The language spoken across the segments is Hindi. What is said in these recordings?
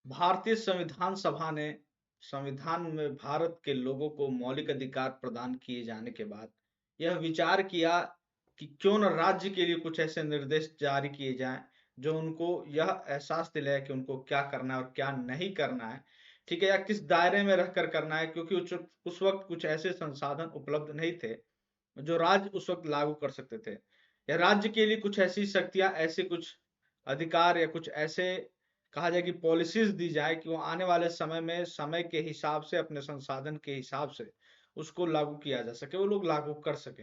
भारतीय संविधान सभा ने संविधान में भारत के लोगों को मौलिक अधिकार प्रदान किए जाने के बाद यह विचार किया कि क्यों न राज्य के लिए कुछ ऐसे निर्देश जारी किए जाएं जो उनको यह एहसास दिलाए कि उनको क्या करना है और क्या नहीं करना है, ठीक है, या किस दायरे में रहकर करना है, क्योंकि उस वक्त कुछ ऐसे संसाधन उपलब्ध नहीं थे जो राज्य उस वक्त लागू कर सकते थे, या राज्य के लिए कुछ ऐसी शक्तियां, ऐसे कुछ अधिकार या कुछ ऐसे कहा जाए कि पॉलिसीज दी जाए कि वो आने वाले समय में समय के हिसाब से, अपने संसाधन के हिसाब से उसको लागू किया जा सके, वो लोग लागू कर सके।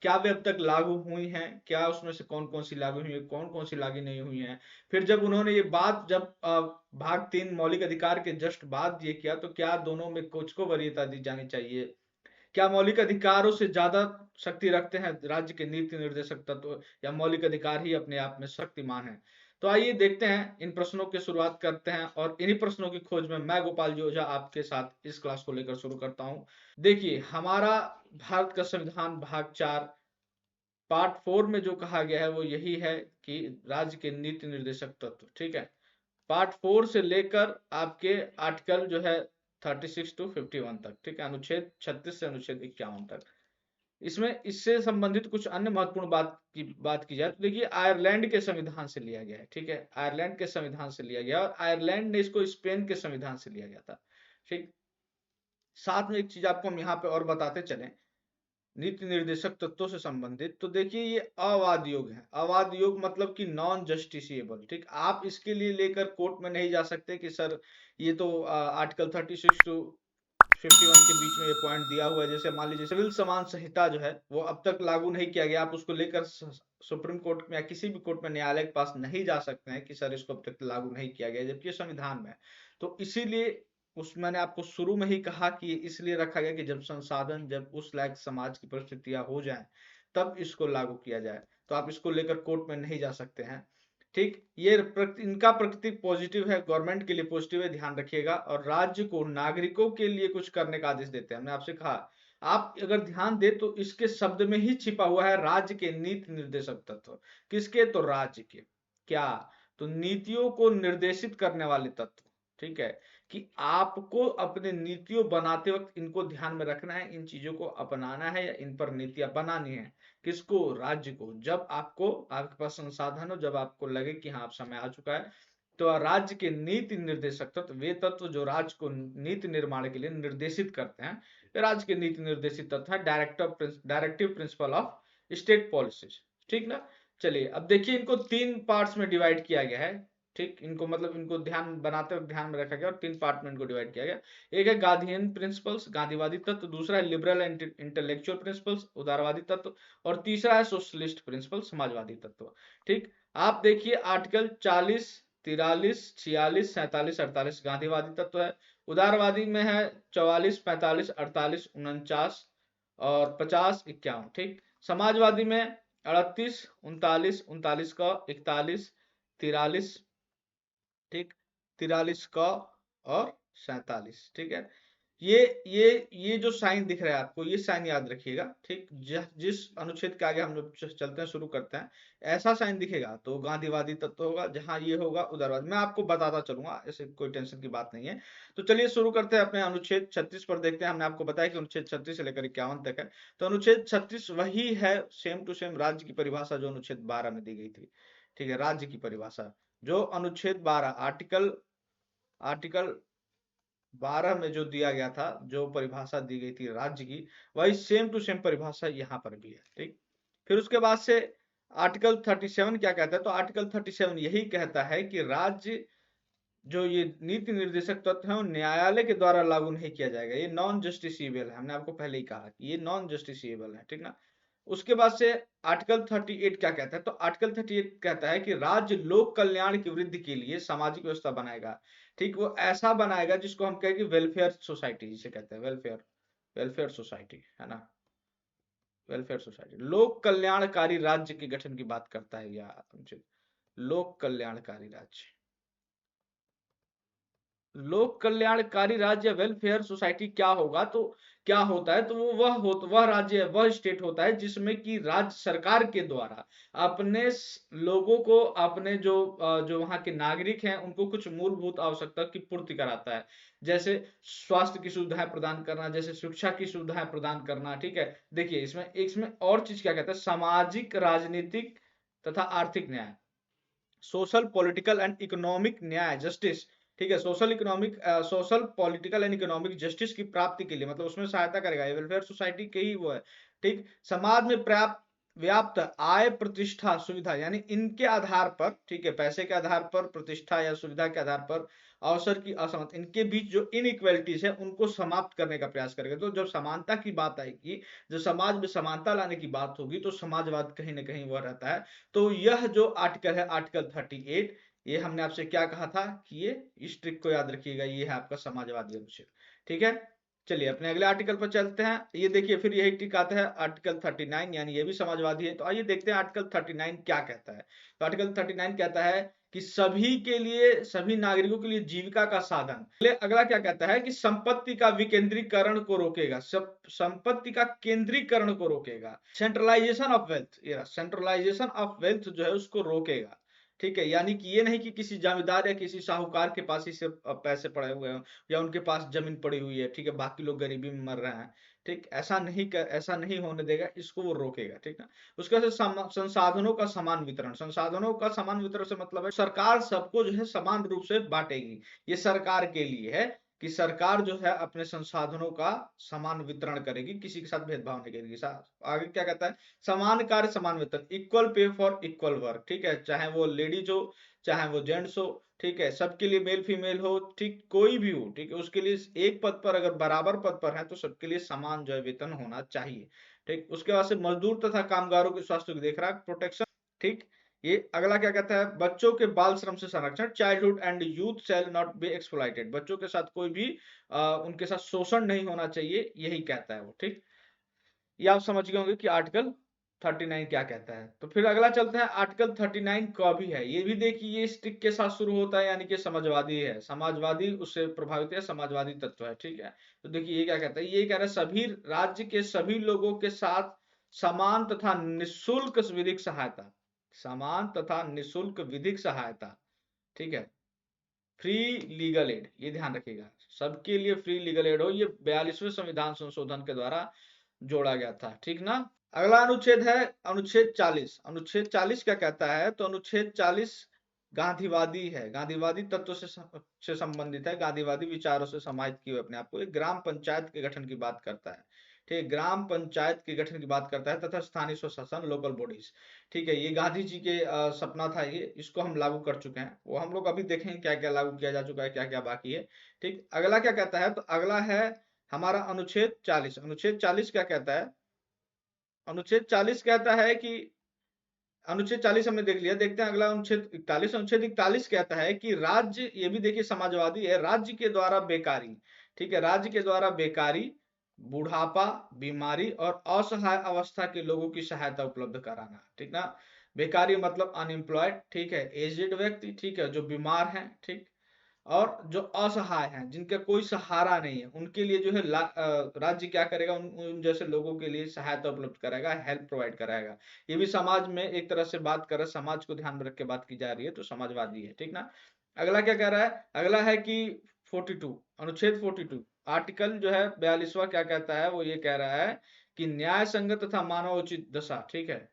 क्या वे अब तक लागू हुई हैं, क्या उसमें से कौन कौन सी लागू हुई है, कौन कौन सी लागू नहीं हुई है। फिर जब उन्होंने ये बात, जब भाग 3 मौलिक अधिकार के जस्ट बाद ये किया, तो क्या दोनों में कुछ को वरीयता दी जानी चाहिए, क्या मौलिक अधिकारों से ज्यादा शक्ति रखते हैं राज्य के नीति निर्देशक तत्व, या मौलिक अधिकार ही अपने आप में शक्तिमान है। तो आइए देखते हैं, इन प्रश्नों की शुरुआत करते हैं और इन्हीं प्रश्नों की खोज में मैं गोपाल जी ओझा आपके साथ इस क्लास को लेकर शुरू करता हूं। देखिए, हमारा भारत का संविधान भाग 4 पार्ट 4 में जो कहा गया है वो यही है कि राज्य के नीति निर्देशक तत्व, ठीक है। पार्ट 4 से लेकर आपके आर्टिकल जो है 36 टू 51 तक, ठीक है, अनुच्छेद 36 से अनुच्छेद 51 तक। इसमें इससे संबंधित कुछ अन्य महत्वपूर्ण बात की जाए तो देखिए, आयरलैंड के संविधान से लिया गया है, ठीक है, आयरलैंड के संविधान से लिया गया, और आयरलैंड ने इसको स्पेन के संविधान से लिया गया था, ठीक। साथ में एक चीज आपको हम यहाँ पे और बताते चलें, नीति निर्देशक तत्वों से संबंधित, तो देखिए ये अवाद योग है। अवाद योग मतलब कि नॉन जस्टिसिएबल, ठीक। आप इसके लिए लेकर कोर्ट में नहीं जा सकते कि सर ये तो आर्टिकल 36 टू 51 के बीच में ये पॉइंट दिया हुआ है। जैसे मान लीजिए सिविल समान संहिता जो है वो अब तक लागू नहीं किया गया, आप उसको लेकर सुप्रीम कोर्ट में या किसी भी कोर्ट में न्यायालय के पास नहीं जा सकते हैं कि सर इसको अब तक लागू नहीं किया गया, जबकि ये संविधान में है। तो इसीलिए उस मैंने आपको शुरू में ही कहा कि ये इसलिए रखा गया कि जब संसाधन, जब उस लायक समाज की परिस्थितियां हो जाएं तब इसको लागू किया जाए। तो आप इसको लेकर कोर्ट में नहीं जा सकते हैं, ठीक। ये इनका प्रकृति पॉजिटिव है, गवर्नमेंट के लिए पॉजिटिव है, ध्यान रखिएगा। और राज्य को नागरिकों के लिए कुछ करने का आदेश देते हैं। हमने आपसे कहा, आप अगर ध्यान दे तो इसके शब्द में ही छिपा हुआ है राज्य के नीति निर्देशक तत्व। किसके? तो राज्य के। क्या? तो नीतियों को निर्देशित करने वाले तत्व, ठीक है, कि आपको अपने नीतियों बनाते वक्त इनको ध्यान में रखना है, इन चीजों को अपनाना है या इन पर नीतियां बनानी है। किसको? राज्य को। जब आपको, आपके पास संसाधन हो, जब आपको लगे कि हाँ अब समय आ चुका है, तो राज्य के नीति निर्देशक तत्व, वे तत्व जो राज्य को नीति निर्माण के लिए निर्देशित करते हैं, राज्य के नीति निर्देशित तत्व है directive principle of state policies, ठीक ना। चलिए अब देखिए, इनको 3 पार्ट्स में डिवाइड किया गया है, ठीक। इनको मतलब इनको ध्यान बनाते वक्त ध्यान में रखा गया और 3 पार्ट में इनको डिवाइड किया गया। एक है गांधीयन प्रिंसिपल्स, गांधीवादी तत्व, दूसरा है लिबरल एंड इंटेलेक्चुअल प्रिंसिपल्स, उदारवादी तत्व, और तीसरा है सोशलिस्ट प्रिंसिपल, समाजवादी तत्व, ठीक। आप देखिए आर्टिकल 40, 43, 46, 47, 48 गांधीवादी तत्व है। उदारवादी में है 44, 45, 48, 49 और 50, 51, ठीक। समाजवादी में 38, 39, 39 का 41, 43, ठीक, 43 का और 47, ठीक है। ये जो साइन दिख रहा है आपको, ये साइन याद रखिएगा, ठीक। जिस अनुच्छेद के आगे हम लोग चलते हैं, शुरू करते हैं, ऐसा साइन दिखेगा तो गांधीवादी तत्व होगा, जहां ये होगा उदारवाद। मैं आपको बताता चलूंगा, ऐसे कोई टेंशन की बात नहीं है। तो चलिए शुरू करते हैं, अपने अनुच्छेद 36 पर देखते हैं। हमने आपको बताया कि अनुच्छेद 36 से लेकर 51 तक है। तो अनुच्छेद 36 वही है, सेम टू सेम राज्य की परिभाषा जो अनुच्छेद 12 में दी गई थी, ठीक है, राज्य की परिभाषा जो अनुच्छेद 12 आर्टिकल आर्टिकल 12 में जो दिया गया था, जो परिभाषा दी गई थी राज्य की, वही सेम टू सेम परिभाषा यहाँ पर भी है, ठीक। फिर उसके बाद से आर्टिकल 37 क्या कहता है? तो आर्टिकल 37 यही कहता है कि राज्य जो ये नीति निर्देशक तत्व है, वो न्यायालय के द्वारा लागू नहीं किया जाएगा, ये नॉन जस्टिसिएबल है। हमने आपको पहले ही कहा कि ये नॉन जस्टिसिएबल है, ठीक ना। उसके बाद से आर्टिकल 38 क्या कहता है? तो आर्टिकल 38 कहता है कि राज्य लोक कल्याण की वृद्धि के लिए सामाजिक व्यवस्था बनाएगा, ठीक। वो ऐसा बनाएगा जिसको हम कहेंगे वेलफेयर सोसाइटी, जिसे कहते हैं वेलफेयर, वेलफेयर सोसाइटी, है ना, वेलफेयर सोसाइटी। लोक कल्याणकारी राज्य के गठन की बात करता है यह अनुच्छेद, लोक कल्याणकारी राज्य, लोक कल्याणकारी राज्य वेलफेयर सोसाइटी क्या होगा, तो क्या होता है, तो वह राज्य, वह स्टेट होता है जिसमें कि राज्य सरकार के द्वारा अपने लोगों को, अपने जो वहां के नागरिक हैं उनको कुछ मूलभूत आवश्यकता की पूर्ति कराता है। जैसे स्वास्थ्य की सुविधाएं प्रदान करना, जैसे शिक्षा की सुविधाएं प्रदान करना। ठीक है, देखिए इसमें और चीज क्या कहता है, सामाजिक, राजनीतिक तथा आर्थिक न्याय, सोशल पॉलिटिकल एंड इकोनॉमिक न्याय, जस्टिस। ठीक है, social political and economic justice की प्राप्ति के लिए, मतलब उसमें सहायता करेगा, ये वेलफेयर सोसाइटी के ही वो है। ठीक, समाज में पर्याप्त व्याप्त आय, प्रतिष्ठा, सुविधा, यानी इनके आधार पर, ठीक है, पैसे के आधार पर, प्रतिष्ठा या सुविधा के आधार पर अवसर की असमानता, इनके बीच जो इनइक्वालिटीज है उनको समाप्त करने का प्रयास करेगा। तो जब समानता की बात आएगी, जब समाज में समानता लाने की बात होगी, तो समाजवाद कहीं ना कहीं वह रहता है। तो यह जो आर्टिकल है, आर्टिकल 38, ये हमने आपसे क्या कहा था कि ये इस ट्रिक को याद रखिएगा, ये है आपका समाजवादी अनुच्छेद। ठीक है, चलिए अपने अगले आर्टिकल पर चलते हैं। ये देखिए फिर यही ट्रिक आता है, आर्टिकल 39, यानी ये भी समाजवादी है। तो आइए देखते हैं आर्टिकल 39 क्या कहता है। तो आर्टिकल 39 कहता है कि सभी के लिए, सभी नागरिकों के लिए जीविका का साधन। अगला क्या कहता है कि संपत्ति का विकेंद्रीकरण को रोकेगा, संपत्ति का केंद्रीकरण को रोकेगा, सेंट्रलाइजेशन ऑफ वेल्थ, ये सेंट्रलाइजेशन ऑफ वेल्थ जो है उसको रोकेगा। ठीक है, यानी कि ये नहीं कि किसी जमींदार या किसी साहूकार के पास ही सिर्फ पैसे पड़े हुए हैं या उनके पास जमीन पड़ी हुई है, ठीक है, बाकी लोग गरीबी में मर रहे हैं। ठीक, ऐसा नहीं होने देगा, इसको वो रोकेगा। ठीक है, उसके बाद संसाधनों का समान वितरण, संसाधनों का समान वितरण से मतलब है सरकार सबको जो है समान रूप से बांटेगी। ये सरकार के लिए है कि सरकार जो है अपने संसाधनों का समान वितरण करेगी, किसी के साथ भेदभाव नहीं करेगी। आगे क्या कहता है, समान कार्य समान वेतन, equal pay for equal work. ठीक है, चाहे वो लेडीज हो, चाहे वो जेंट्स हो, ठीक है, सबके लिए, मेल फीमेल हो, ठीक, कोई भी हो, ठीक है, उसके लिए एक पद पर अगर बराबर पद पर है तो सबके लिए समान जो है वेतन होना चाहिए। ठीक, उसके बाद से मजदूर तथा कामगारों के स्वास्थ्य की देखरेख, प्रोटेक्शन। ठीक, ये अगला क्या कहता है, बच्चों के बाल श्रम से संरक्षण, childhood and youth shall not be exploited, बच्चों के साथ कोई भी उनके साथ शोषण नहीं होना चाहिए, यही कहता है वो। ठीक, ये आप समझ गए होंगे कि आर्टिकल 39 क्या कहता है। तो फिर अगला चलते हैं, आर्टिकल 39 का भी है, ये भी देखिए ये स्टिक के साथ शुरू होता है, यानी कि समाजवादी है, समाजवादी उससे प्रभावित है, समाजवादी तत्व है। ठीक है, तो देखिए ये क्या कहता है, ये कह रहा है सभी राज्य के सभी लोगों के साथ समान तथा निःशुल्क विधिक सहायता, समान तथा निःशुल्क विधिक सहायता। ठीक है, फ्री लीगल एड, ये ध्यान रखिएगा, सबके लिए फ्री लीगल एड हो, ये 42वें संविधान संशोधन के द्वारा जोड़ा गया था। ठीक ना, अगला अनुच्छेद है अनुच्छेद 40। अनुच्छेद 40 क्या कहता है, तो अनुच्छेद 40 गांधीवादी है, गांधीवादी तत्व से संबंधित है, गांधीवादी विचारों से समाहित किए अपने आप को। एक ग्राम पंचायत के गठन की बात करता है। ठीक, ग्राम पंचायत के गठन की बात करता है तथा स्थानीय स्वशासन, लोकल बॉडीज। ठीक है, ये गांधी जी के सपना था, ये इसको हम लागू कर चुके हैं, वो हम लोग अभी देखेंगे क्या क्या लागू किया जा चुका है, क्या क्या बाकी है। ठीक, अगला क्या कहता है, तो अगला है हमारा अनुच्छेद 40। अनुच्छेद 40 क्या कहता है, अनुच्छेद 40 कहता है कि, अनुच्छेद 40 हमने देख लिया, देखते हैं अगला अनुच्छेद 41। अनुच्छेद 41 कहता है कि राज्य, ये भी देखिए समाजवादी है, राज्य के द्वारा बेकारी, ठीक है, राज्य के द्वारा बेकारी, बुढ़ापा, बीमारी और असहाय अवस्था के लोगों की सहायता उपलब्ध कराना। ठीक ना, बेकारी मतलब अनएम्प्लॉयड, ठीक है, एजेड व्यक्ति, ठीक है, जो बीमार हैं, ठीक, और जो असहाय हैं, जिनका कोई सहारा नहीं है, उनके लिए जो है राज्य क्या करेगा, उन जैसे लोगों के लिए सहायता उपलब्ध कराएगा, हेल्प प्रोवाइड कराएगा। ये भी समाज में एक तरह से बात कर रहा है, समाज को ध्यान में रख के बात की जा रही है, तो समाजवादी है। ठीक ना, अगला क्या कह रहा है, अगला है कि 42, अनुच्छेद 42, आर्टिकल जो है 42वां क्या कहता है, वो ये कह रहा है कि न्याय संगत तथा मानव उचित दशा। ठीक है,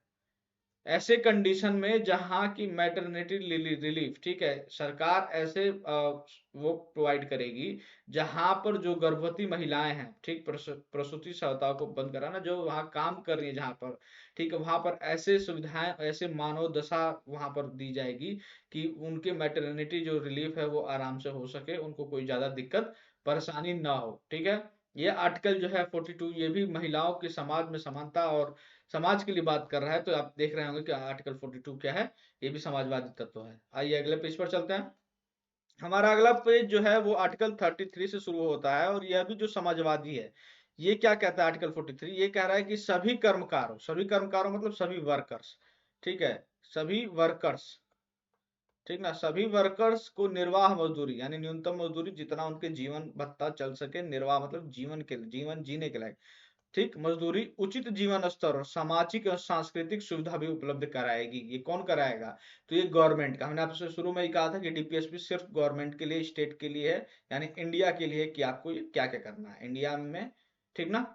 ऐसे कंडीशन में जहां की मैटरनिटी रिलीफ, ठीक है, सरकार ऐसे वो प्रोवाइड करेगी जहां पर जो गर्भवती महिलाएं हैं, ठीक, प्रसूति सहायता को बंद कराना, जो वहां काम कर रही है जहां पर, ठीक है, वहां पर ऐसे सुविधाएं, ऐसे मानव दशा वहां पर दी जाएगी कि उनके मैटरनिटी जो रिलीफ है वो आराम से हो सके, उनको कोई ज्यादा दिक्कत परेशानी ना हो। ठीक है, ये आर्टिकल जो है 42, ये भी महिलाओं के समाज में समानता और समाज के लिए बात कर रहा है। तो आप देख रहे होंगे कि आर्टिकल 42 क्या है, ये भी समाजवादी तत्व है। आइए अगले पेज पर चलते हैं। हमारा अगला पेज जो है वो आर्टिकल 33 से शुरू होता है, और यह भी जो समाजवादी है, ये क्या कहता है, आर्टिकल 43 ये कह रहा है कि सभी कर्मकारों मतलब सभी वर्कर्स, ठीक है, सभी वर्कर्स, ठीक ना, सभी वर्कर्स को निर्वाह मजदूरी यानी न्यूनतम मजदूरी जितना उनके जीवन भत्ता चल सके, निर्वाह मतलब जीवन जीने के लायक, ठीक, मजदूरी, उचित जीवन स्तर और सामाजिक और सांस्कृतिक सुविधा भी उपलब्ध कराएगी। ये कौन कराएगा? तो ये गवर्नमेंट का, हमने आपसे शुरू में ही कहा था कि डीपीएसपी सिर्फ गवर्नमेंट के लिए, स्टेट के लिए है, यानी इंडिया के लिए कि आपको ये क्या क्या करना है इंडिया में, ठीक ना।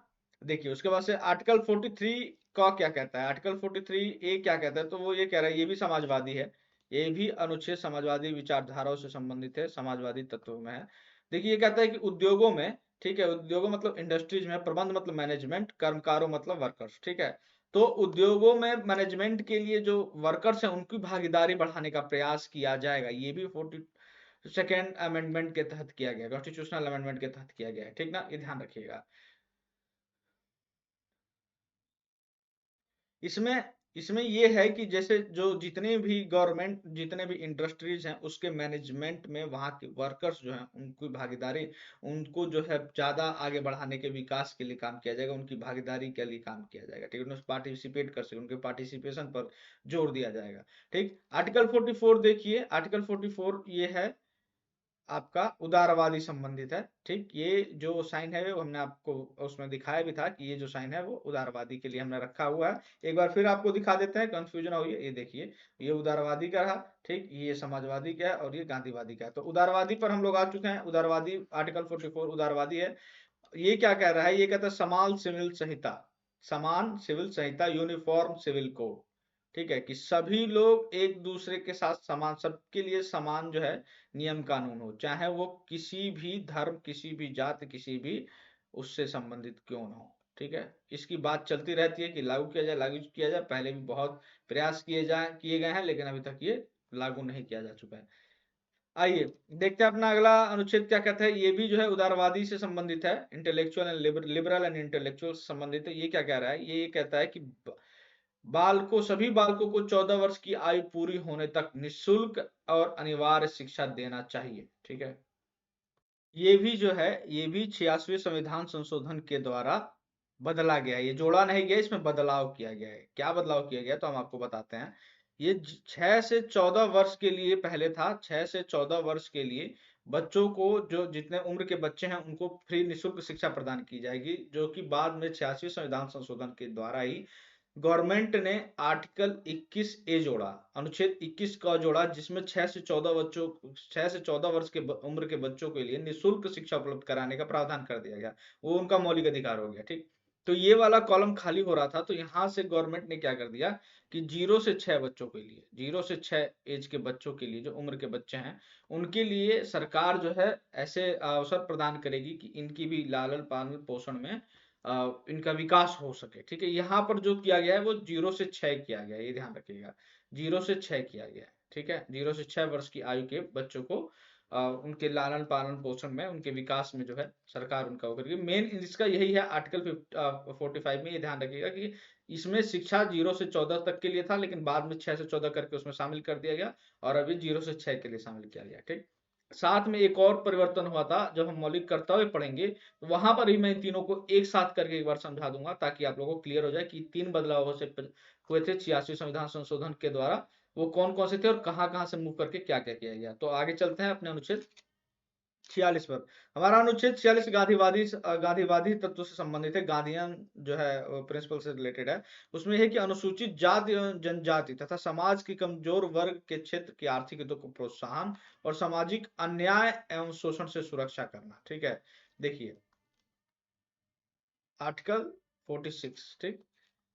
देखिए उसके बाद से आर्टिकल 43 का क्या कहता है, आर्टिकल 43 ए क्या कहता है, तो वो ये कह रहा है, ये भी समाजवादी है, ये भी अनुच्छेद समाजवादी विचारधाराओं से संबंधित है, समाजवादी तत्वों में है। देखिए ये कहता है कि उद्योगों में, ठीक है, उद्योगों मतलब इंडस्ट्रीज में, प्रबंध मतलब मैनेजमेंट, कर्मकारों मतलब वर्कर्स, ठीक है। तो उद्योगों में मैनेजमेंट के लिए जो वर्कर्स हैं उनकी भागीदारी बढ़ाने का प्रयास किया जाएगा, ये भी 42nd अमेंडमेंट के तहत किया गया, कॉन्स्टिट्यूशनल अमेंडमेंट के तहत किया गया है, ठीक ना, ये ध्यान रखिएगा। इसमें इसमें ये है कि जैसे जो जितने भी गवर्नमेंट, जितने भी इंडस्ट्रीज हैं उसके मैनेजमेंट में वहाँ के वर्कर्स जो हैं उनकी भागीदारी, उनको जो है ज्यादा आगे बढ़ाने के विकास के लिए काम किया जाएगा, उनकी भागीदारी के लिए काम किया जाएगा, ठीक है, उन्हें पार्टिसिपेट कर सके, उनके पार्टिसिपेशन पर जोर दिया जाएगा, ठीक। आर्टिकल 44 देखिए, आर्टिकल 44 ये है आपका उदारवादी संबंधित है, ठीक, ये जो साइन है वो हमने आपको उसमें दिखाया भी था कि ये जो साइन है वो उदारवादी के लिए हमने रखा हुआ है। एक बार फिर आपको दिखा देते हैं, कंफ्यूजन हो ये देखिए, ये उदारवादी का रहा, ठीक, ये समाजवादी का है और ये गांधीवादी का है। तो उदारवादी पर हम लोग आ चुके हैं, उदारवादी आर्टिकल 44 उदारवादी है। ये क्या कह रहा है, ये कहता है समान सिविल संहिता, समान सिविल संहिता, यूनिफॉर्म सिविल कोड, ठीक है, कि सभी लोग एक दूसरे के साथ समान, सबके लिए समान जो है नियम कानून हो, चाहे वो किसी भी धर्म, किसी भी जाति, किसी भी उससे संबंधित क्यों ना हो, ठीक है। इसकी बात चलती रहती है कि लागू किया जाए, लागू किया जाए, पहले भी बहुत प्रयास किए गए हैं, लेकिन अभी तक ये लागू नहीं किया जा चुका है। आइए देखते हैं अपना अगला अनुच्छेद क्या कहता है, ये भी जो है उदारवादी से संबंधित है, intellectual and liberal and intellectual से संबंधित है। ये क्या कह रहा है, ये कहता है कि बालकों, सभी बालकों को 14 वर्ष की आयु पूरी होने तक निशुल्क और अनिवार्य शिक्षा देना चाहिए, ठीक है। ये भी जो है, ये भी 86वें संविधान संशोधन के द्वारा बदला गया है, ये जोड़ा नहीं गया, इसमें बदलाव किया गया है। क्या बदलाव किया गया तो हम आपको बताते हैं। ये 6 से 14 वर्ष के लिए पहले था, 6 से 14 वर्ष के लिए बच्चों को, जो जितने उम्र के बच्चे हैं उनको फ्री निशुल्क शिक्षा प्रदान की जाएगी, जो कि बाद में 86वें संविधान संशोधन के द्वारा ही गवर्नमेंट ने आर्टिकल 21 ए जोड़ा, अनुच्छेद 21 का जोड़ा, जिसमें 6 से 14 वर्ष के उम्र के बच्चों के लिए निशुल्क शिक्षा उपलब्ध कराने का प्रावधान कर दिया गया, वो उनका मौलिक अधिकार हो गया, ठीक। तो ये वाला कॉलम खाली हो रहा था, तो यहाँ से गवर्नमेंट ने क्या कर दिया कि 0 से 6 बच्चों के लिए, 0 से 6 एज के बच्चों के लिए, जो उम्र के बच्चे हैं उनके लिए सरकार जो है ऐसे अवसर प्रदान करेगी कि इनकी भी लालन पालन पोषण में इनका विकास हो सके, ठीक है। यहाँ पर जो किया गया है वो 0 से 6 किया गया है, ये ध्यान रखिएगा, 0 से 6 किया गया है, ठीक है। 0 से 6 वर्ष की आयु के बच्चों को उनके लालन पालन पोषण में, उनके विकास में जो है सरकार उनका वो करेगी। मेन इसका यही है आर्टिकल 45 में, ये ध्यान रखिएगा कि इसमें शिक्षा 0 से 14 तक के लिए था, लेकिन बाद में 6 से 14 करके उसमें शामिल कर दिया गया, और अभी 0 से 6 के लिए शामिल किया गया, ठीक। साथ में एक और परिवर्तन हुआ था, जब हम मौलिक कर्तव्य पढ़ेंगे तो वहां पर भी मैं इन तीनों को एक साथ करके एक बार समझा दूंगा, ताकि आप लोगों को क्लियर हो जाए कि 3 बदलाव से हुए थे 86 संविधान संशोधन के द्वारा, वो कौन कौन से थे और कहां कहां से मूव करके क्या क्या किया गया। तो आगे चलते हैं अपने अनुच्छेद 46 पर। हमारा अनुच्छेद 46 गांधीवादी तत्व से संबंधित है, गांधीयन जो है प्रिंसिपल से रिलेटेड है। उसमें है कि अनुसूचित जाति एवं जनजाति तथा समाज के कमजोर वर्ग के क्षेत्र की आर्थिक हितों को प्रोत्साहन और सामाजिक अन्याय एवं शोषण से सुरक्षा करना, ठीक है। देखिए आर्टिकल 46, ठीक,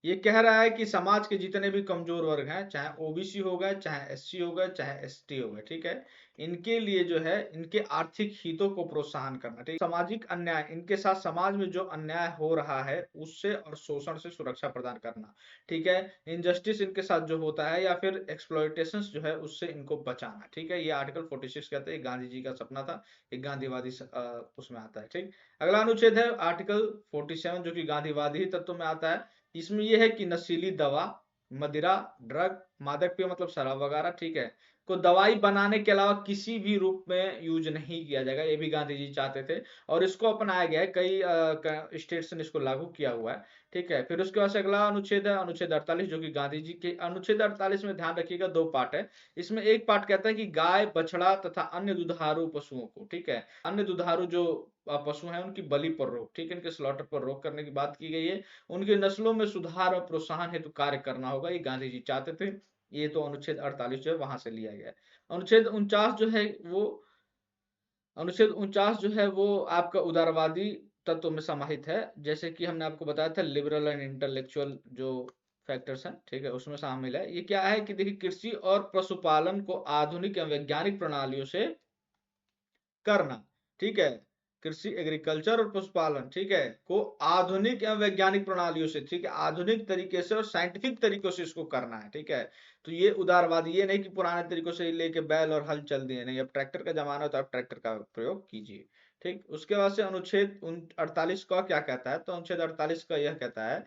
ये कह रहा है कि समाज के जितने भी कमजोर वर्ग हैं, चाहे ओबीसी हो गए, चाहे एससी हो गए, चाहे एसटी हो गए, ठीक है, इनके लिए जो है इनके आर्थिक हितों को प्रोत्साहन करना, ठीक, सामाजिक अन्याय, इनके साथ समाज में जो अन्याय हो रहा है उससे और शोषण से सुरक्षा प्रदान करना, ठीक है, इनजस्टिस इनके साथ जो होता है या फिर एक्सप्लॉयटेशन जो है उससे इनको बचाना, ठीक है। ये आर्टिकल 46 कहते हैं, गांधी जी का सपना था, एक गांधीवादी उसमें आता है, ठीक। अगला अनुच्छेद है आर्टिकल 47, जो कि गांधीवादी तत्व में आता है। इसमें यह है कि नशीली दवा, मदिरा, ड्रग, मादक पेय मतलब शराब वगैरह, ठीक है, को दवाई बनाने के अलावा किसी भी रूप में यूज नहीं किया जाएगा, ये भी गांधी जी चाहते थे और इसको अपनाया गया है। कई स्टेट्स ने इसको लागू किया हुआ है। ठीक है, फिर उसके बाद से अगला अनुच्छेद है अनुच्छेद 48, जो कि गांधी जी के अनुच्छेद 48 में ध्यान रखिएगा 2 पार्ट है। इसमें एक पार्ट कहता है कि गाय, बछड़ा तथा अन्य दुधारू पशुओं को, ठीक है, अन्य दुधारू जो पशु हैं उनकी बलि पर रोक, ठीक है, इनके स्लॉटर पर रोक करने की बात की गई है। उनकी नस्लों में सुधार और प्रोत्साहन हेतु कार्य करना होगा, ये गांधी जी चाहते थे। ये तो अनुच्छेद 48 जो है वहां से लिया गया है। अनुच्छेद 49 जो है वो अनुच्छेद 49 जो है वो आपका उदारवादी तत्व में समाहित है। जैसे कि हमने आपको बताया था लिबरल एंड इंटेलेक्चुअल जो फैक्टर्स हैं, ठीक है, उसमें शामिल है। ये क्या है कि देखिए, कृषि और पशुपालन को आधुनिक एवं वैज्ञानिक प्रणालियों से करना, ठीक है, कृषि, एग्रीकल्चर और पशुपालन, ठीक है, को आधुनिक एवं वैज्ञानिक प्रणालियों से, ठीक है, आधुनिक तरीके से और साइंटिफिक तरीकों से इसको करना है। ठीक है, तो ये उदारवादी, ये नहीं कि पुराने तरीकों से लेके बैल और हल चल दिए, नहीं, अब ट्रैक्टर का जमाना है तो अब ट्रैक्टर का प्रयोग कीजिए। ठीक, उसके बाद से अनुच्छेद 48 का क्या कहता है, तो अनुच्छेद 48 का यह कहता है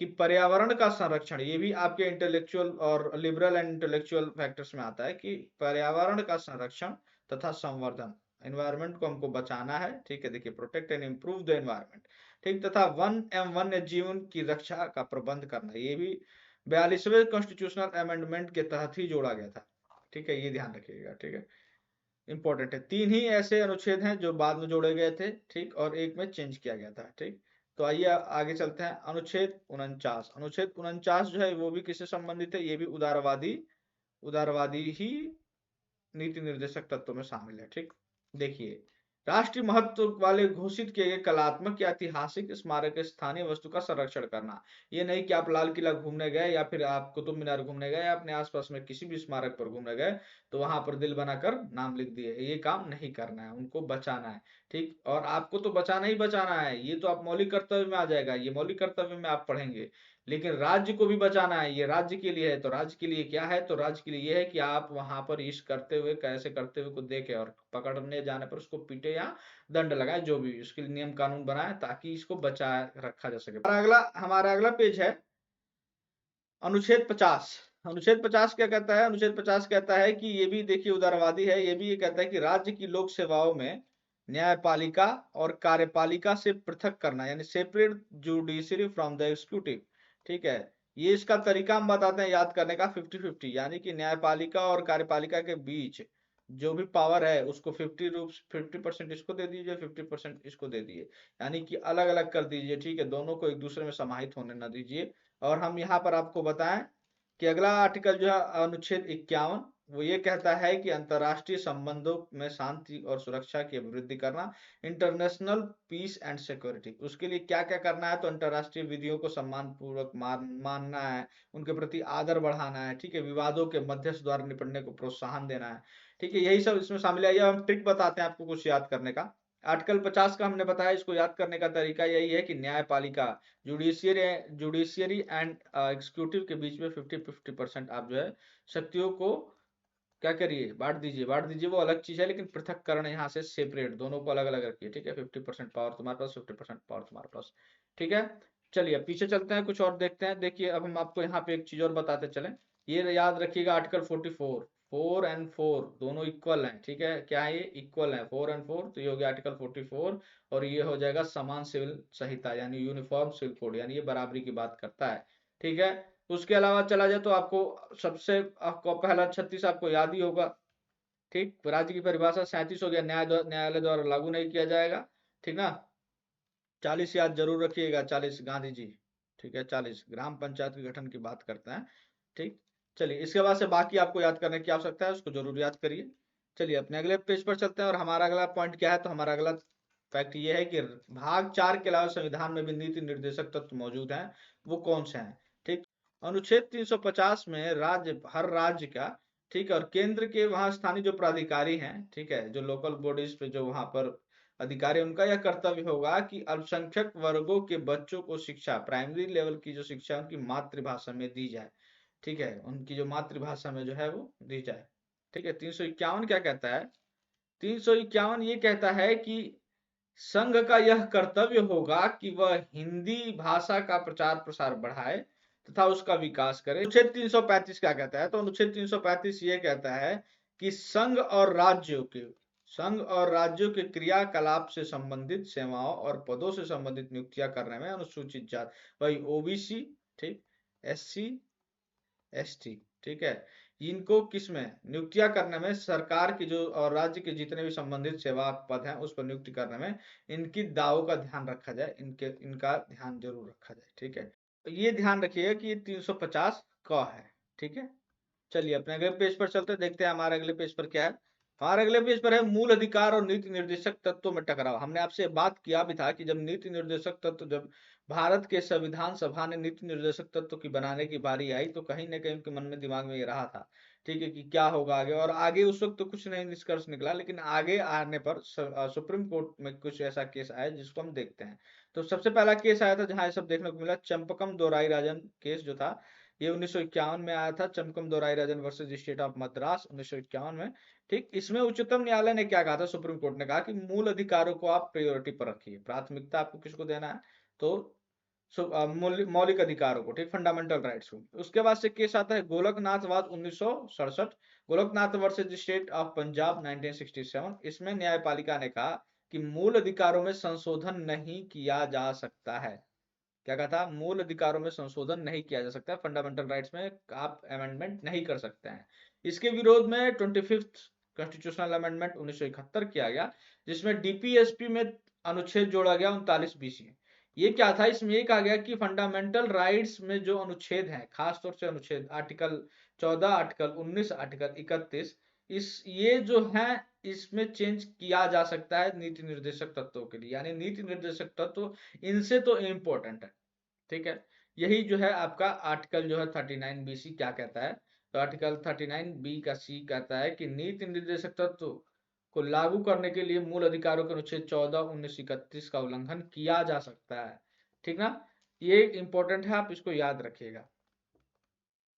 कि पर्यावरण का संरक्षण, ये भी आपके इंटेलेक्चुअल और लिबरल एंड इंटेलेक्चुअल फैक्टर्स में आता है कि पर्यावरण का संरक्षण तथा संवर्धन, एनवायरनमेंट को हमको बचाना है। ठीक है, देखिए, protect and improve the environment, ठीक, तथा वन एवं वन्य जीवन की रक्षा का प्रबंध करना, ये भी 42वें कॉन्स्टिट्यूशनल अमेंडमेंट के तहत ही जोड़ा गया था। ठीक है, ये ध्यान रखिएगा। ठीक है, इंपॉर्टेंट है। 3 ही ऐसे अनुच्छेद हैं जो बाद में जोड़े गए थे, ठीक, और एक में चेंज किया गया था। ठीक, तो आइए आगे चलते हैं। अनुच्छेद 49, अनुच्छेद 49 जो है वो भी किससे संबंधित है, ये भी उदारवादी उदारवादी ही नीति निर्देशक तत्वों में शामिल है। ठीक, देखिए, राष्ट्रीय महत्व वाले घोषित किए गए कलात्मक या ऐतिहासिक स्मारक के स्थानीय वस्तु का संरक्षण करना। ये नहीं कि आप लाल किला घूमने गए या फिर आप कुतुब मीनार घूमने गए या अपने आसपास में किसी भी स्मारक पर घूमने गए तो वहां पर दिल बनाकर नाम लिख दिए, ये काम नहीं करना है, उनको बचाना है। ठीक, और आपको तो बचाना ही बचाना है, ये तो आप मौलिक कर्तव्य में आ जाएगा, ये मौलिक कर्तव्य में आप पढ़ेंगे। लेकिन राज्य को भी बचाना है, ये राज्य के लिए है। तो राज्य के लिए क्या है, तो राज्य के लिए ये है कि आप वहां पर इस करते हुए, कैसे करते हुए को देखे और पकड़ने जाने पर उसको पीटे या दंड लगाए, जो भी इसके लिए नियम कानून बनाए ताकि इसको बचाए रखा जा सके। हमारा अगला पेज है अनुच्छेद 50। अनुच्छेद 50 क्या कहता है, अनुच्छेद 50 कहता है कि ये भी देखिए उदारवादी है। ये भी ये कहता है कि राज्य की लोक सेवाओं में न्यायपालिका और कार्यपालिका से पृथक करना, यानी separate judiciary from the executive. ठीक है, ये इसका तरीका हम बताते हैं याद करने का, 50-50, यानी कि न्यायपालिका और कार्यपालिका के बीच जो भी पावर है उसको 50% इसको दे दीजिए, 50% इसको दे दिए, यानी कि अलग अलग कर दीजिए। ठीक है, दोनों को एक दूसरे में समाहित होने ना दीजिए। और हम यहाँ पर आपको बताएं कि अगला आर्टिकल जो है अनुच्छेद 51, वो ये कहता है कि अंतरराष्ट्रीय संबंधों में शांति और सुरक्षा की अभिवृद्धि करना, इंटरनेशनल पीस एंड सिक्योरिटी, उसके लिए क्या क्या करना है, तो अंतरराष्ट्रीय विधियों को सम्मान पूर्वक मानना है, उनके प्रति आदर बढ़ाना है। ठीक है, विवादों के मध्यस्थ द्वारा निपटने को प्रोत्साहन देना है। ठीक है, यही सब इसमें शामिल है। यह हम ट्रिक बताते हैं आपको कुछ याद करने का। आर्टिकल 50 का हमने बताया, इसको याद करने का तरीका यही है कि न्यायपालिका, जुडिशियरी एंड एग्जीक्यूटिव के बीच में 50-50% आप जो है शक्तियों को क्या करिए, बांट दीजिए, वो अलग चीज है, लेकिन पृथककरण यहाँ से सेपरेट, दोनों को अलग अलग रखिए। ठीक है, 50% पावर तुम्हारे पास, 50% पावर तुम्हारे पास। ठीक है, चलिए अब पीछे चलते हैं, कुछ और देखते हैं। देखिए, अब हम आपको यहाँ पे एक चीज और बताते चलें। ये याद रखिएगा, आर्टिकल 44, 4 और 4 दोनों इक्वल हैं। ठीक है, क्या है, ये इक्वल है, 4 और 4, तो ये हो गया आर्टिकल 44 और ये हो जाएगा समान सिविल संहिता, यानी यूनिफॉर्म सिविल कोड, यानी ये बराबरी की बात करता है। ठीक है, उसके अलावा चला जाए तो आपको सबसे आपको पहला 36 आपको याद ही होगा। ठीक, राज्य की परिभाषा। 37 हो गया, न्यायालय द्वारा लागू नहीं किया जाएगा। ठीक ना। 40 याद जरूर रखिएगा, 40 गांधी जी। ठीक है, 40 ग्राम पंचायत के गठन की बात करते हैं। ठीक, चलिए इसके बाद से बाकी आपको याद करने की आवश्यकता है, उसको जरूर याद करिए। चलिए अपने अगले पेज पर चलते हैं और हमारा अगला पॉइंट क्या है, तो हमारा अगला फैक्ट ये है कि भाग 4 के अलावा संविधान में भी नीति निर्देशक तत्व मौजूद हैं। वो कौन से हैं? ठीक, अनुच्छेद 350 में हर राज्य का, ठीक है, और केंद्र के वहां स्थानीय जो प्राधिकारी हैं, ठीक है, जो लोकल बॉडीज पे जो वहां पर अधिकारी, उनका यह कर्तव्य होगा कि अल्पसंख्यक वर्गों के बच्चों को शिक्षा, प्राइमरी लेवल की जो शिक्षा उनकी मातृभाषा में दी जाए। ठीक है, उनकी जो मातृभाषा में जो है वो दी जाए। ठीक है, 351 क्या कहता है, 351 ये कहता है कि संघ का यह कर्तव्य होगा कि वह हिंदी भाषा का प्रचार प्रसार बढ़ाए तथा उसका विकास करे। अनुच्छेद 335 क्या कहता है? तो अनुच्छेद 335 ये कहता है कि संघ और राज्यों के क्रियाकलाप से संबंधित सेवाओं और पदों से संबंधित नियुक्तियां करने में अनुसूचित जाति, वही ओबीसी, ठीक, एससी, एसटी, ठीक है, इनको किसमें नियुक्तियां करने में, सरकार की जो और राज्य के जितने भी संबंधित सेवा पद हैं उस पर नियुक्ति करने में इनकी दावों का ध्यान रखा जाए, इनका ध्यान जरूर रखा जाए, ठीक है। तो ये ध्यान रखिएगा कि ये 350 क है, ठीक है। चलिए अपने अगले पेज पर चलते हैं, देखते हैं हमारे अगले पेज पर क्या है। हमारे अगले पेज पर है मूल अधिकार और नीति निर्देशक तत्वों में टकराव। हमने आपसे बात किया भी था कि जब नीति निर्देशक तत्व, जब भारत के संविधान सभा ने नीति निर्देशक तत्व की बनाने की बारी आई तो कहीं ना कहीं उनके मन में दिमाग में ये रहा था, ठीक है, कि क्या होगा आगे। और आगे उस वक्त तो कुछ नहीं निष्कर्ष निकला, लेकिन आगे आने पर सुप्रीम कोर्ट में कुछ ऐसा केस आया जिसको हम देखते हैं। तो सबसे पहला केस आया था जहां ये सब देखने को मिला, चंपकम दोराई राजन केस जो था, ये 1951 में आया था। चंपकम दोराई राजन वर्सेस स्टेट ऑफ मद्रास, 1951 में, ठीक। इसमें उच्चतम न्यायालय ने क्या कहा था? सुप्रीम कोर्ट ने कहा कि मूल अधिकारों को आप प्रायोरिटी पर रखिए, प्राथमिकता आपको किसको देना है? तो मौलिक अधिकारों को, ठीक, फंडामेंटल राइट्स को। उसके बाद से केस आता है गोलकनाथवाद 1967, Golaknath versus state of Punjab 1967। इसमें न्यायपालिका ने कहा कि मूल अधिकारों में संशोधन नहीं किया जा सकता है। क्या कहा था? मूल अधिकारों में संशोधन नहीं किया जा सकता है, फंडामेंटल राइट्स में आप अमेंडमेंट नहीं कर सकते हैं। इसके विरोध में 25th कॉन्स्टिट्यूशनल अमेंडमेंट 1971 किया गया, जिसमें डीपीएसपी में अनुच्छेद जोड़ा गया 39 BC। ये क्या था? इसमें ये कहा गया कि फंडामेंटल राइट्स में जो अनुच्छेद हैं, खासतौर से अनुच्छेद आर्टिकल 14, आर्टिकल 19, आर्टिकल 31, ये जो है इसमें चेंज किया जा सकता है नीति निर्देशक तत्वों के लिए। यानी नीति निर्देशक तत्व इनसे तो इम्पोर्टेंट है, ठीक है। यही जो है आपका आर्टिकल जो है 39 BC क्या कहता है? तो आर्टिकल 39 B का C कहता है कि नीति निर्देशक तत्व को लागू करने के लिए मूल अधिकारों के अनुच्छेद 14, 19, 31 का उल्लंघन किया जा सकता है, ठीक ना। ये इंपॉर्टेंट है, आप इसको याद रखिएगा,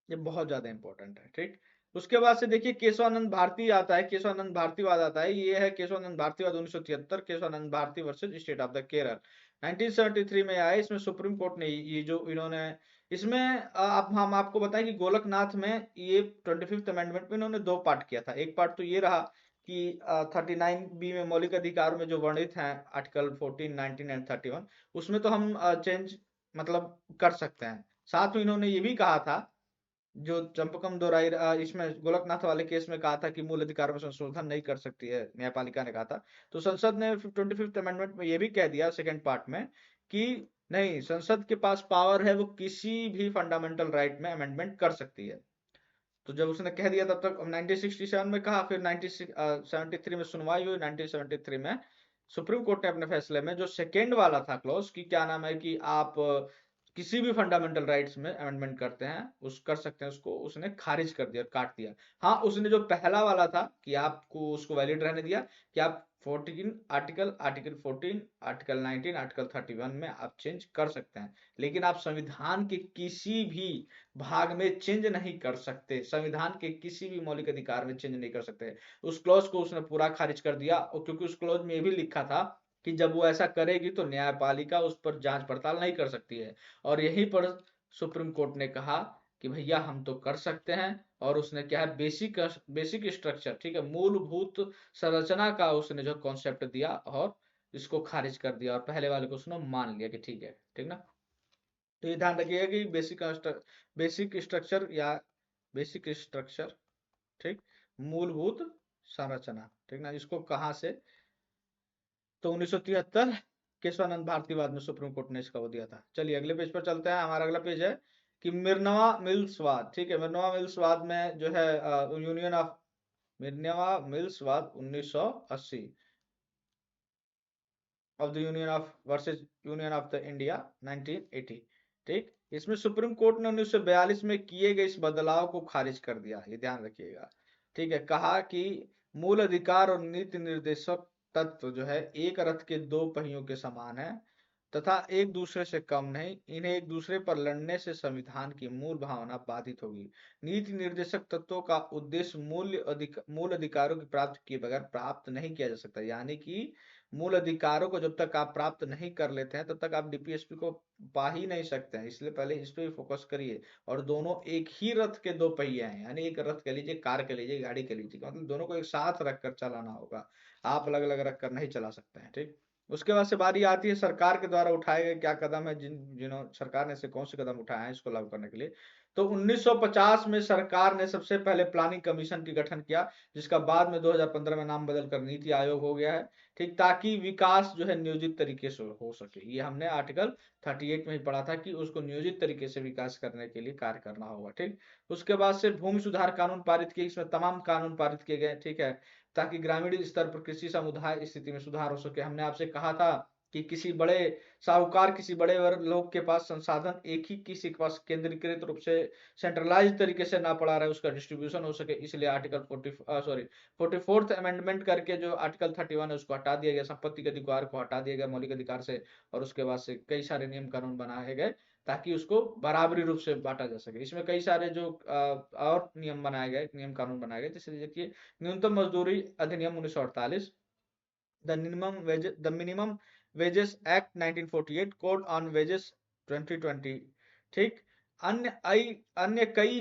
ये बहुत ज्यादा इंपॉर्टेंट है, ठीक। उसके बाद से देखिए केशवानंद भारती आता है, केशवानंद भारतीवाद आता है। ये है केशवानंद भारतीवाद 1973, Keshavananda Bharati versus state of the Kerala 1973 में आया। इसमें सुप्रीम कोर्ट ने ये जो इन्होंने, इसमें आप हम आपको बताएं कि गोलकनाथ में ये 25th अमेंडमेंट में इन्होंने दो पार्ट किया था। एक पार्ट तो ये रहा कि 39B में मौलिक अधिकार में जो वर्णित हैं आर्टिकल 14, 19 एंड 31, उसमें तो हम चेंज मतलब कर सकते हैं। साथ में इन्होंने ये भी कहा था, जो चंपकम दोराई इसमें गोलकनाथ वाले केस में कहा था कि मूल अधिकार में संशोधन नहीं कर सकती है, न्यायपालिका ने कहा था। तो संसद ने 25th अमेंडमेंट में ये भी कह दिया सेकंड पार्ट में कि नहीं, संसद के पास पावर है, वो किसी भी फंडामेंटल राइट में अमेंडमेंट कर सकती है। तो जब उसने कह दिया तब तक 1967 में कहा, फिर 1973 में सुनवाई हुई। 1973 में सुप्रीम कोर्ट ने अपने फैसले में जो सेकेंड वाला था क्लॉज की क्या नाम है कि आप किसी भी फंडामेंटल राइट्स में अमेंडमेंट करते हैं, उस कर सकते हैं, उसको उसने खारिज कर दिया, काट दिया। हाँ, उसने जो पहला वाला था कि आपको उसको वैलिड रहने दिया कि आप 14 आर्टिकल 14, आर्टिकल 19, आर्टिकल 31 में आप चेंज कर सकते हैं, लेकिन आप संविधान के किसी भी भाग में चेंज नहीं कर सकते, संविधान के किसी भी मौलिक अधिकार में चेंज नहीं कर सकते। उस क्लॉज को उसने पूरा खारिज कर दिया, और क्योंकि उस क्लॉज में ये भी लिखा था कि जब वो ऐसा करेगी तो न्यायपालिका उस पर जांच पड़ताल नहीं कर सकती है। और यहीं पर सुप्रीम कोर्ट ने कहा कि भैया हम तो कर सकते हैं। और उसने क्या है, बेसिक स्ट्रक्चर, ठीक है, मूलभूत संरचना का उसने जो कॉन्सेप्ट दिया और इसको खारिज कर दिया, और पहले वाले को उसने मान लिया कि ठीक है, ठीक ना। तो ये ध्यान रखिएगा कि बेसिक स्ट्रक्चर या बेसिक स्ट्रक्चर, ठीक, मूलभूत संरचना, ठीक ना, इसको कहां से? तो 1973 केशवानंद भारतीवाद में सुप्रीम कोर्ट ने इसका वो दिया था। चलिए अगले पेज पर चलते हैं। हमारा अगला पेज है कि मिर्नवा मिल्सवाद, ठीक है। मिर्नवा मिल्सवाद में जो है यूनियन ऑफ मिर्नवा मिल्सवाद 1980 of the union of versus union of the India 1980, ठीक। इसमें सुप्रीम कोर्ट ने 1942 में किए गए इस बदलाव को खारिज कर दिया, ये ध्यान रखिएगा, ठीक है। कहा कि मूल अधिकार और नीति निर्देशक तत्व जो है एक रथ के दो पहियों के समान है, तथा एक दूसरे से कम नहीं, इन्हें एक दूसरे पर लड़ने से संविधान की मूल भावना बाधित होगी। नीति निर्देशक तत्वों का उद्देश्य मूल अधिकारों की प्राप्ति किए बगैर प्राप्त नहीं किया जा सकता। यानी कि मूल अधिकारों को जब तक आप प्राप्त नहीं कर लेते हैं तब तक आप डीपीएसपी को पा ही नहीं सकते हैं। इसलिए पहले इस पे फोकस करिए। और दोनों एक ही रथ के दो पहिए हैं, यानी एक रथ कह लीजिए, कार कह लीजिए, गाड़ी कह लीजिए, मतलब दोनों को एक साथ रखकर चलाना होगा। आप अलग अलग रखकर नहीं चला सकते हैं। ठीक। उसके बाद से बारी आती है सरकार के द्वारा उठाए गए क्या कदम है, जिन्हों सरकार ने से कौन से कदम उठाए हैं इसको लागू करने के लिए। तो 1950 में सरकार ने सबसे पहले प्लानिंग कमीशन की गठन किया, जिसका बाद में 2015 में नाम बदलकर नीति आयोग हो गया है। ठीक, ताकि विकास जो है नियोजित तरीके से हो सके। ये हमने आर्टिकल 38 में ही पढ़ा था कि उसको नियोजित तरीके से विकास करने के लिए कार्य करना होगा। ठीक। उसके बाद से भूमि सुधार कानून पारित किए, इसमें तमाम कानून पारित किए गए। ठीक है, ताकि ग्रामीण स्तर पर कृषि समुदाय स्थिति में सुधार हो सके। हमने आपसे कहा था कि किसी बड़े साहूकार, किसी बड़े वर्ग लोग के पास संसाधन एक ही किसी के पास केंद्रीकृत रूप से सेंट्रलाइज तरीके से ना पड़ा रहे, उसका डिस्ट्रीब्यूशन हो सके, इसलिए आर्टिकल 44th अमेंडमेंट करके जो आर्टिकल 31 है उसको हटा दिया गया, संपत्ति के अधिकार को हटा दिया गया मौलिक अधिकार से। और उसके बाद से कई सारे नियम कानून बनाए गए ताकि उसको बराबरी रूप से बांटा जा सके। इसमें कई सारे जो और नियम बनाए गए, नियम कानून बनाए गए, जैसे देखिए न्यूनतम मजदूरी अधिनियम 1948, the minimum wages act 1948, code on wages 2020। ठीक। अन्य कई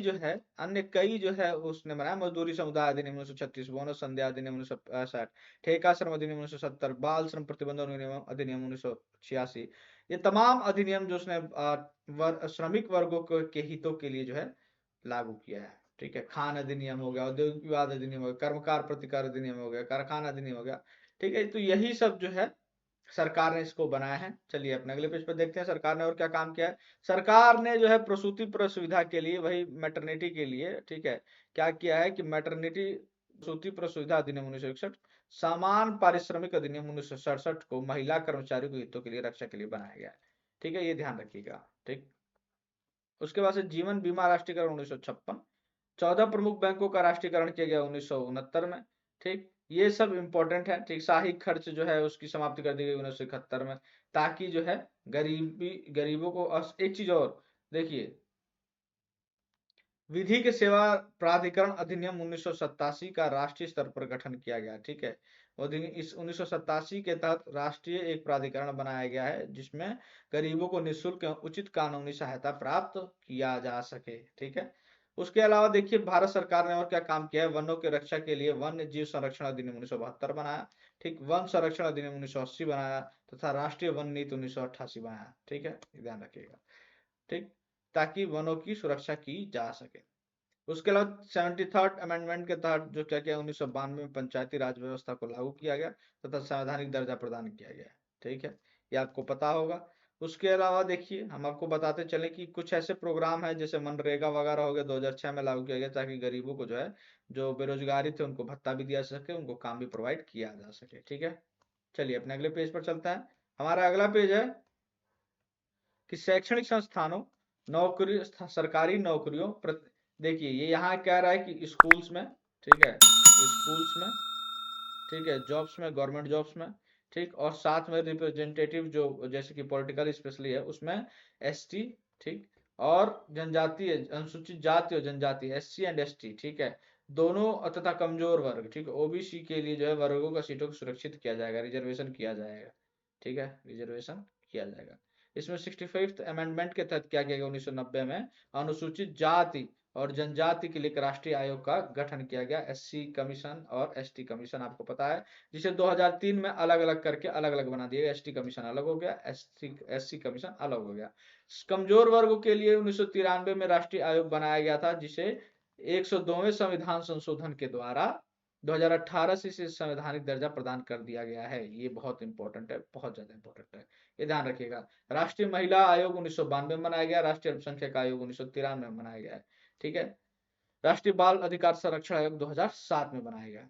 जो है उसने बनाया, मजदूरी समुदाय अधिनियम 1936, बोनस संध्या अधिनियम 1965, ठेका श्रम अधिनियम 1970, बाल श्रम प्रतिबंधन अधिनियम 1986। ये तमाम अधिनियम जो उसने श्रमिक वर्गों के हितों के लिए जो है लागू किया है। ठीक है, खान अधिनियम हो गया, औद्योगिक विवाद अधिनियम हो गया, कर्मकार प्रतिकार अधिनियम हो गया, कारखाना अधिनियम हो गया। ठीक है, तो यही सब जो है सरकार ने इसको बनाया है। चलिए अपने अगले पेज पर देखते हैं सरकार ने और क्या काम किया है। सरकार ने जो है प्रसूति प्रसुविधा के लिए, वही मैटरनिटी के लिए, ठीक है, क्या किया है कि मैटरनिटी प्रसूति प्रसुविधा अधिनियम 1961, समान पारिश्रमिक अधिनियम 1967 को महिला कर्मचारियों के हितों के लिए, रक्षा के लिए बनाया गया है। ठीक है, ये ध्यान रखिएगा। ठीक। उसके बाद से जीवन बीमा राष्ट्रीयकरण 1956, 14 प्रमुख बैंकों का राष्ट्रीयकरण किया गया 1969 में। ठीक, ये सब इंपॉर्टेंट है। ठीक, साहिक खर्च जो है उसकी समाप्ति कर दी गई 1971 में, ताकि जो है गरीबों को। एक चीज और देखिए, विधि के सेवा प्राधिकरण अधिनियम 1987 का राष्ट्रीय स्तर पर गठन किया गया। ठीक है, इस 1987 के तहत राष्ट्रीय एक प्राधिकरण बनाया गया है जिसमें गरीबों को निःशुल्क एवं उचित कानूनी सहायता प्राप्त किया जा सके। ठीक है। उसके अलावा देखिए भारत सरकार ने और क्या काम किया है। वनों की रक्षा के लिए वन्य जीव संरक्षण अधिनियम 1972 बनाया। ठीक, वन संरक्षण अधिनियम 1980 बनाया, तथा राष्ट्रीय वन नीति 1988 बनाया। ठीक है, ध्यान रखिएगा। ठीक, ताकि वनों की सुरक्षा की जा सके। उसके अलावा 73rd अमेंडमेंट के तहत जो क्या किया, 1992 में पंचायती राज व्यवस्था को लागू किया गया तथा संवैधानिक दर्जा प्रदान किया गया। ठीक है, ये आपको पता होगा। उसके अलावा देखिए हम आपको बताते चले कि कुछ ऐसे प्रोग्राम है जैसे मनरेगा वगैरह हो गया, 2006 में लागू किया गया, ताकि गरीबों को जो है, जो बेरोजगारी थे उनको भत्ता भी दिया जा सके, उनको काम भी प्रोवाइड किया जा सके। ठीक है, चलिए अपने अगले पेज पर चलता है। हमारा अगला पेज है कि शैक्षणिक संस्थानों, नौकरी, सरकारी नौकरियों देखिए ये यहाँ कह रहा है कि स्कूल्स में, ठीक है, स्कूल्स में, ठीक है, जॉब्स में, गवर्नमेंट जॉब्स में, ठीक, और साथ में रिप्रेजेंटेटिव जो जैसे कि पॉलिटिकल स्पेशली है उसमें एसटी, ठीक, और जनजातीय, अनुसूचित जाति और जनजाति, एससी एंड एसटी, ठीक है, दोनों तथा कमजोर वर्ग, ठीक, ओबीसी के लिए जो है वर्गों का सीटों को सुरक्षित किया जाएगा, रिजर्वेशन किया जाएगा। ठीक है, रिजर्वेशन किया जाएगा। इसमें 65th अमेंडमेंट के तहत क्या किया गया 1990 में, अनुसूचित जाति और जनजाति के लिए एक राष्ट्रीय आयोग का गठन किया गया, एससी कमीशन और एसटी कमीशन, आपको पता है, जिसे 2003 में अलग अलग करके अलग अलग बना दिया गया। एसटी कमीशन अलग हो गया, एससी कमीशन अलग हो गया। कमजोर वर्गों के लिए 1993 में राष्ट्रीय आयोग बनाया गया था, जिसे 102वें संविधान संशोधन के द्वारा 2018 से इसे संवैधानिक दर्जा प्रदान कर दिया गया है। ये बहुत इंपॉर्टेंट है, बहुत ज्यादा इंपॉर्टेंट है, ये ध्यान रखिएगा। राष्ट्रीय महिला आयोग 1992 में बनाया गया, राष्ट्रीय अल्पसंख्यक आयोग 1993 में बनाया गया है। ठीक है, राष्ट्रीय बाल अधिकार संरक्षण आयोग 2007 में बनाया गया।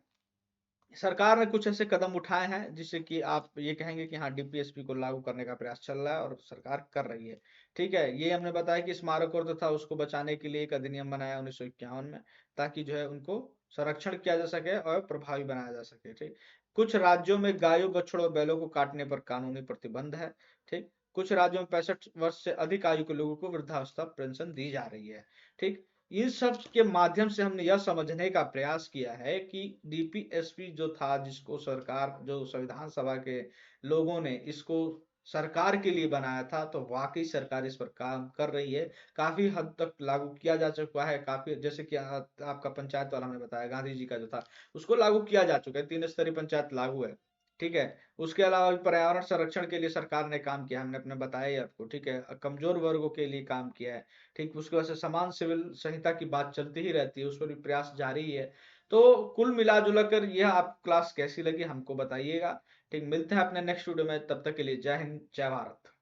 सरकार ने कुछ ऐसे कदम उठाए हैं जिससे कि आप ये कहेंगे कि हाँ डीपीएसपी को लागू करने का प्रयास चल रहा है और सरकार कर रही है। ठीक है, ये हमने बताया कि स्मारकों तथा उसको बचाने के लिए एक अधिनियम बनाया 1951 में, ताकि जो है उनको संरक्षण किया जा सके और प्रभावी बनाया जा सके। ठीक, कुछ राज्यों में गायों, बछड़ों और बैलों को काटने पर कानूनी प्रतिबंध है। ठीक, कुछ राज्यों में 65 वर्ष से अधिक आयु के लोगों को वृद्धावस्था पेंशन दी जा रही है। ठीक, इन सब के माध्यम से हमने यह समझने का प्रयास किया है कि डीपीएसपी जो था, जिसको सरकार, जो संविधान सभा के लोगों ने इसको सरकार के लिए बनाया था, तो वाकई सरकार इस पर काम कर रही है। काफी हद तक लागू किया जा चुका है। काफी, जैसे कि आपका पंचायत वाला हमने बताया, गांधी जी का जो था, उसको लागू किया जा चुका है। 3 स्तरीय पंचायत लागू है। ठीक है। उसके अलावा पर्यावरण संरक्षण के लिए सरकार ने काम किया, हमने अपने बताया ही आपको। ठीक है। कमजोर वर्गों के लिए काम किया है। ठीक, उसकी वजह से समान सिविल संहिता की बात चलती ही रहती है, उस पर भी प्रयास जारी ही है। तो कुल मिला जुला कर यह आप क्लास कैसी लगी हमको बताइएगा। ठीक, मिलते हैं अपने नेक्स्ट वीडियो में, तब तक के लिए जय हिंद, जय भारत।